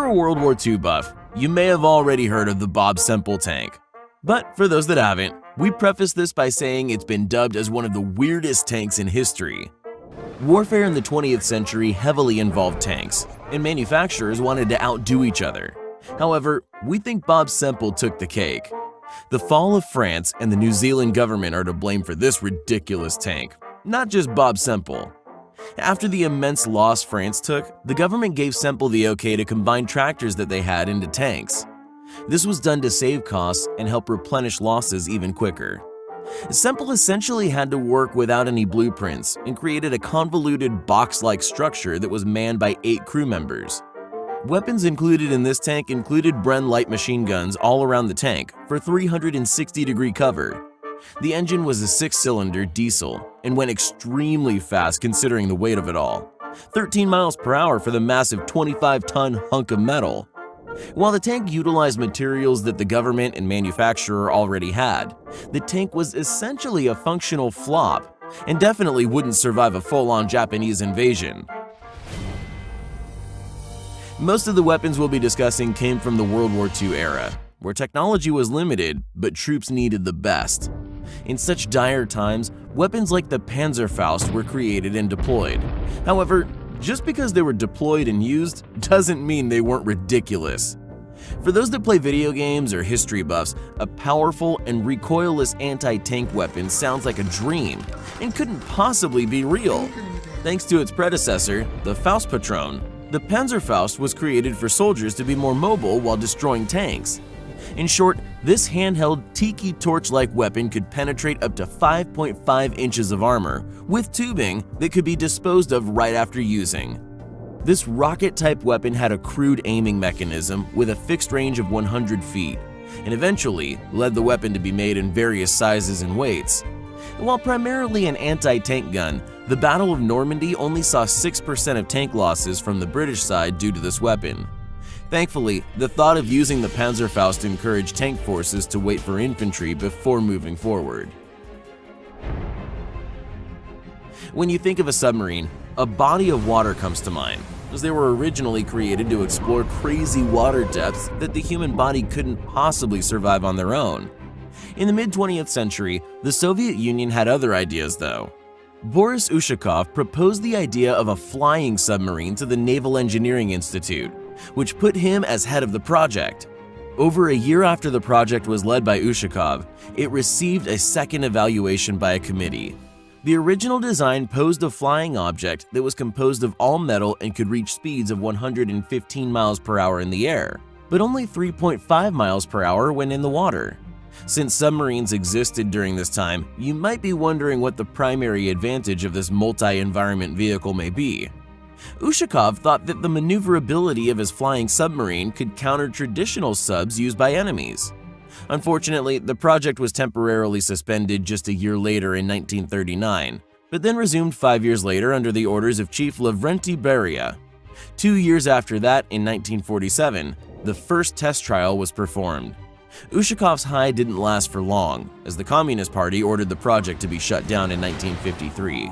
you're a World War II buff, you may have already heard of the Bob Semple tank. But for those that haven't, we preface this by saying it's been dubbed as one of the weirdest tanks in history. Warfare in the 20th century heavily involved tanks, and manufacturers wanted to outdo each other. However, we think Bob Semple took the cake. The fall of France and the New Zealand government are to blame for this ridiculous tank, not just Bob Semple. After the immense loss France took, the government gave Semple the okay to combine tractors that they had into tanks. This was done to save costs and help replenish losses even quicker. Semple essentially had to work without any blueprints and created a convoluted box-like structure that was manned by 8 crew members. Weapons included in this tank included Bren light machine guns all around the tank for 360-degree cover. The engine was a 6-cylinder diesel and went extremely fast considering the weight of it all, 13 miles per hour for the massive 25-ton hunk of metal. While the tank utilized materials that the government and manufacturer already had, the tank was essentially a functional flop and definitely wouldn't survive a full-on Japanese invasion. Most of the weapons we'll be discussing came from the World War II era, where technology was limited but troops needed the best. In such dire times, weapons like the Panzerfaust were created and deployed. However, just because they were deployed and used doesn't mean they weren't ridiculous. For those that play video games or history buffs, a powerful and recoilless anti-tank weapon sounds like a dream and couldn't possibly be real. Thanks to its predecessor, the Faustpatron, the Panzerfaust was created for soldiers to be more mobile while destroying tanks. In short, this handheld tiki torch-like weapon could penetrate up to 5.5 inches of armor, with tubing that could be disposed of right after using. This rocket-type weapon had a crude aiming mechanism with a fixed range of 100 feet, and eventually led the weapon to be made in various sizes and weights. While primarily an anti-tank gun, the Battle of Normandy only saw 6% of tank losses from the British side due to this weapon. Thankfully, the thought of using the Panzerfaust encouraged tank forces to wait for infantry before moving forward. When you think of a submarine, a body of water comes to mind, as they were originally created to explore crazy water depths that the human body couldn't possibly survive on their own. In the mid-20th century, the Soviet Union had other ideas though. Boris Ushakov proposed the idea of a flying submarine to the Naval Engineering Institute, which put him as head of the project. Over a year after the project was led by Ushakov, it received a second evaluation by a committee. The original design posed a flying object that was composed of all metal and could reach speeds of 115 miles per hour in the air, but only 3.5 miles per hour when in the water. Since submarines existed during this time, you might be wondering what the primary advantage of this multi-environment vehicle may be. Ushakov thought that the maneuverability of his flying submarine could counter traditional subs used by enemies. Unfortunately, the project was temporarily suspended just a year later in 1939, but then resumed 5 years later under the orders of Chief Lavrenti Beria. 2 years after that, in 1947, the first test trial was performed. Ushakov's high didn't last for long, as the Communist Party ordered the project to be shut down in 1953.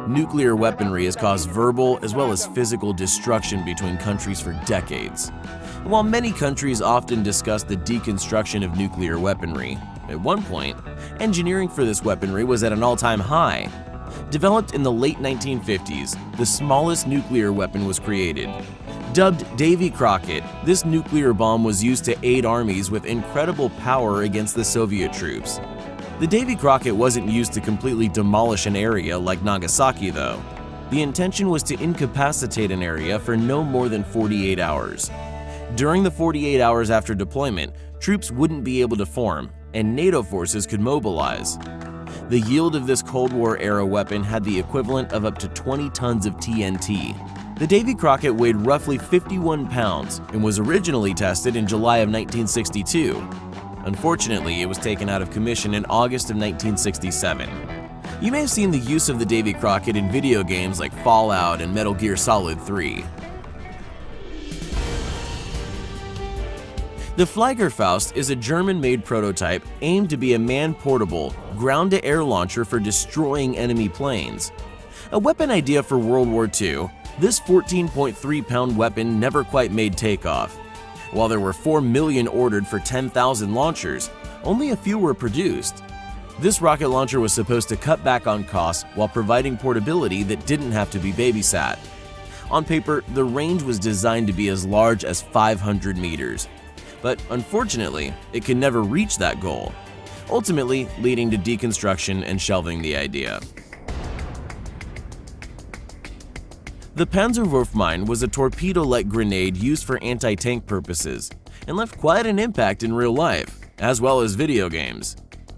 Nuclear weaponry has caused verbal as well as physical destruction between countries for decades. While many countries often discuss the deconstruction of nuclear weaponry, at one point, engineering for this weaponry was at an all-time high. Developed in the late 1950s, the smallest nuclear weapon was created. Dubbed Davy Crockett, this nuclear bomb was used to aid armies with incredible power against the Soviet troops. The Davy Crockett wasn't used to completely demolish an area like Nagasaki though. The intention was to incapacitate an area for no more than 48 hours. During the 48 hours after deployment, troops wouldn't be able to form, and NATO forces could mobilize. The yield of this Cold War-era weapon had the equivalent of up to 20 tons of TNT. The Davy Crockett weighed roughly 51 pounds and was originally tested in July of 1962. Unfortunately, it was taken out of commission in August of 1967. You may have seen the use of the Davy Crockett in video games like Fallout and Metal Gear Solid 3. The Fliegerfaust is a German-made prototype aimed to be a man-portable, ground-to-air launcher for destroying enemy planes. A weapon idea for World War II, this 14.3-pound weapon never quite made takeoff. While there were 4 million ordered for 10,000 launchers, only a few were produced. This rocket launcher was supposed to cut back on costs while providing portability that didn't have to be babysat. On paper, the range was designed to be as large as 500 meters. But unfortunately, it could never reach that goal, ultimately leading to deconstruction and shelving the idea. The Panzerwurfmine was a torpedo-like grenade used for anti-tank purposes and left quite an impact in real life, as well as video games.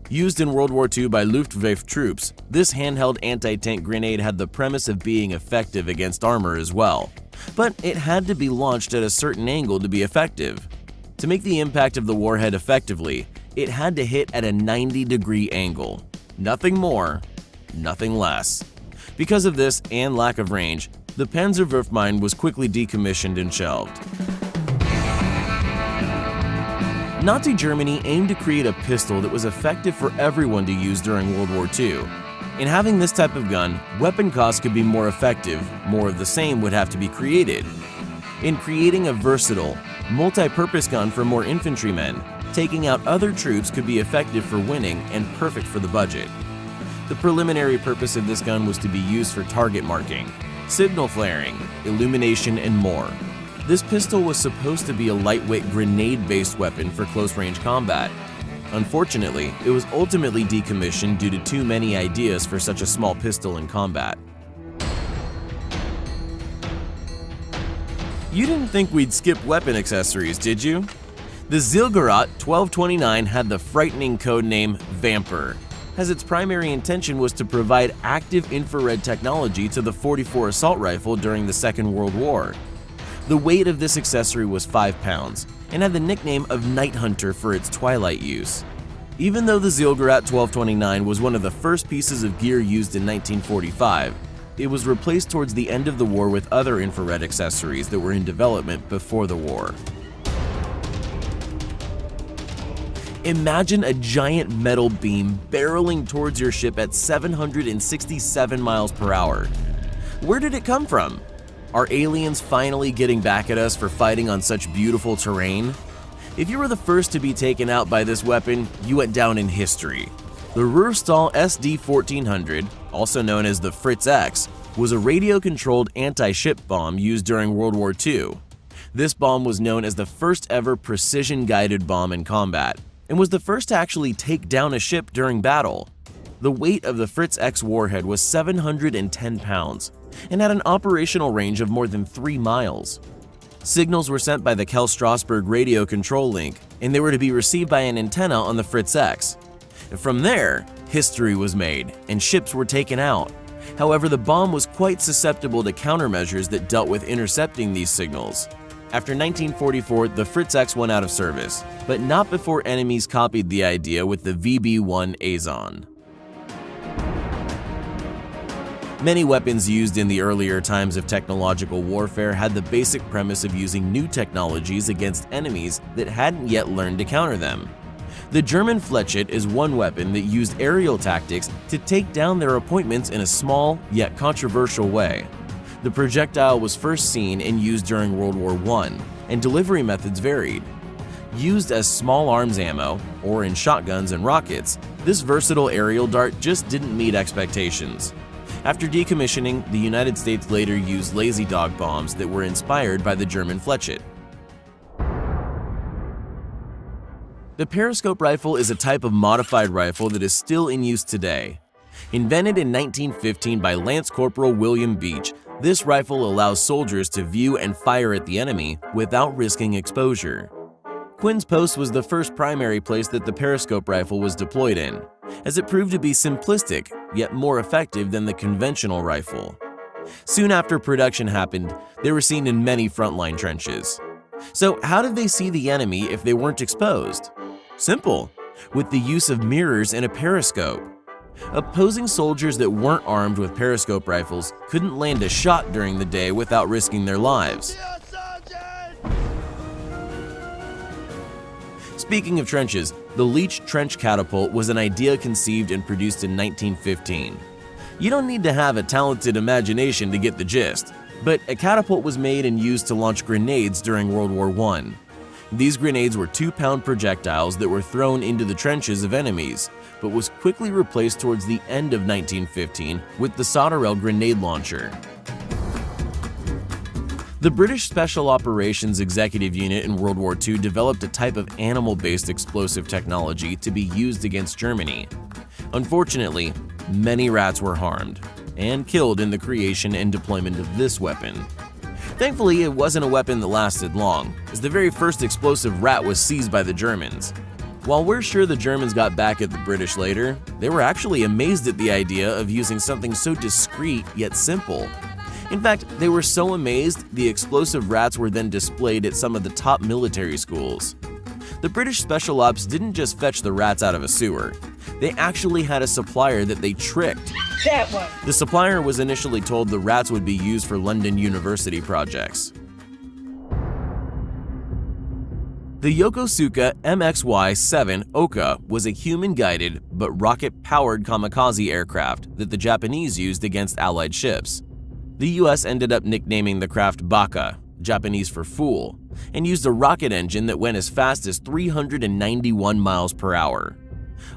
Used in World War II by Luftwaffe troops, this handheld anti-tank grenade had the premise of being effective against armor as well, but it had to be launched at a certain angle to be effective. To make the impact of the warhead effectively, it had to hit at a 90-degree angle. Nothing more, nothing less. Because of this and lack of range, the Panzerwurfmine was quickly decommissioned and shelved. Nazi Germany aimed to create a pistol that was effective for everyone to use during World War II. In having this type of gun, weapon costs could be more effective, more of the same would have to be created. In creating a versatile, multi-purpose gun for more infantrymen, taking out other troops could be effective for winning and perfect for the budget. The preliminary purpose of this gun was to be used for target marking, signal flaring, illumination, and more. This pistol was supposed to be a lightweight grenade-based weapon for close-range combat. Unfortunately, it was ultimately decommissioned due to too many ideas for such a small pistol in combat. You didn't think we'd skip weapon accessories, did you? The Zielgerät 1229 had the frightening codename Vamper, as its primary intention was to provide active infrared technology to the 44 assault rifle during the Second World War. The weight of this accessory was 5 pounds and had the nickname of Night Hunter for its twilight use. Even though the Zielgerät 1229 was one of the first pieces of gear used in 1945, it was replaced towards the end of the war with other infrared accessories that were in development before the war. Imagine a giant metal beam barreling towards your ship at 767 miles per hour. Where did it come from? Are aliens finally getting back at us for fighting on such beautiful terrain? If you were the first to be taken out by this weapon, you went down in history. The Ruhrstahl SD-1400, also known as the Fritz X, was a radio-controlled anti-ship bomb used during World War II. This bomb was known as the first ever precision-guided bomb in combat, and was the first to actually take down a ship during battle. The weight of the Fritz X warhead was 710 pounds, and had an operational range of more than 3 miles. Signals were sent by the Kell Strasberg radio control link, and they were to be received by an antenna on the Fritz X. From there, history was made, and ships were taken out. However, the bomb was quite susceptible to countermeasures that dealt with intercepting these signals. After 1944, the Fritz X went out of service, but not before enemies copied the idea with the VB-1 Azon. Many weapons used in the earlier times of technological warfare had the basic premise of using new technologies against enemies that hadn't yet learned to counter them. The German Flechette is one weapon that used aerial tactics to take down their opponents in a small yet controversial way. The projectile was first seen and used during World War I, and delivery methods varied. Used as small arms ammo, or in shotguns and rockets, this versatile aerial dart just didn't meet expectations. After decommissioning, the United States later used lazy dog bombs that were inspired by the German Flechette. The periscope rifle is a type of modified rifle that is still in use today. Invented in 1915 by Lance Corporal William Beach, this rifle allows soldiers to view and fire at the enemy without risking exposure. Quinn's Post was the first primary place that the periscope rifle was deployed in, as it proved to be simplistic, yet more effective than the conventional rifle. Soon after production happened, they were seen in many frontline trenches. So how did they see the enemy if they weren't exposed? Simple, with the use of mirrors and a periscope. Opposing soldiers that weren't armed with periscope rifles couldn't land a shot during the day without risking their lives. Speaking of trenches, the Leach trench catapult was an idea conceived and produced in 1915. You don't need to have a talented imagination to get the gist, but a catapult was made and used to launch grenades during World War I. These grenades were 2-pound projectiles that were thrown into the trenches of enemies, but was quickly replaced towards the end of 1915 with the Solderel grenade launcher. The British Special Operations Executive Unit in World War II developed a type of animal-based explosive technology to be used against Germany. Unfortunately, many rats were harmed and killed in the creation and deployment of this weapon. Thankfully, it wasn't a weapon that lasted long, as the very first explosive rat was seized by the Germans. While we're sure the Germans got back at the British later, they were actually amazed at the idea of using something so discreet yet simple. In fact, they were so amazed, the explosive rats were then displayed at some of the top military schools. The British Special Ops didn't just fetch the rats out of a sewer. They actually had a supplier that they tricked. That one. The supplier was initially told the rats would be used for London University projects. The Yokosuka MXY-7 Oka was a human-guided but rocket-powered kamikaze aircraft that the Japanese used against Allied ships. The US ended up nicknaming the craft Baka, Japanese for fool, and used a rocket engine that went as fast as 391 miles per hour.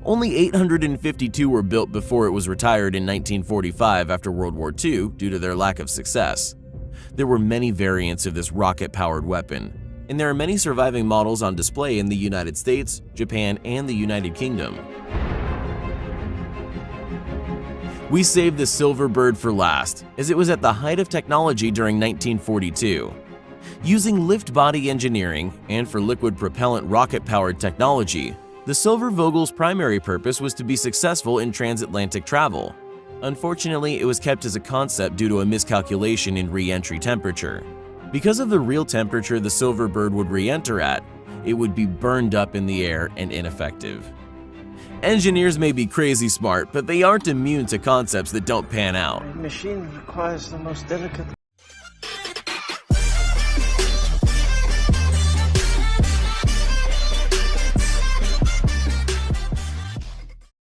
Only 852 were built before it was retired in 1945 after World War II due to their lack of success. There were many variants of this rocket-powered weapon, and there are many surviving models on display in the United States, Japan, and the United Kingdom. We saved the Silver Bird for last, as it was at the height of technology during 1942. Using lift body engineering and for liquid propellant rocket-powered technology, the Silver Vogel's primary purpose was to be successful in transatlantic travel. Unfortunately, it was kept as a concept due to a miscalculation in re-entry temperature. Because of the real temperature the Silver Bird would re-enter at, it would be burned up in the air and ineffective. Engineers may be crazy smart, but they aren't immune to concepts that don't pan out. The machine requires the most delicate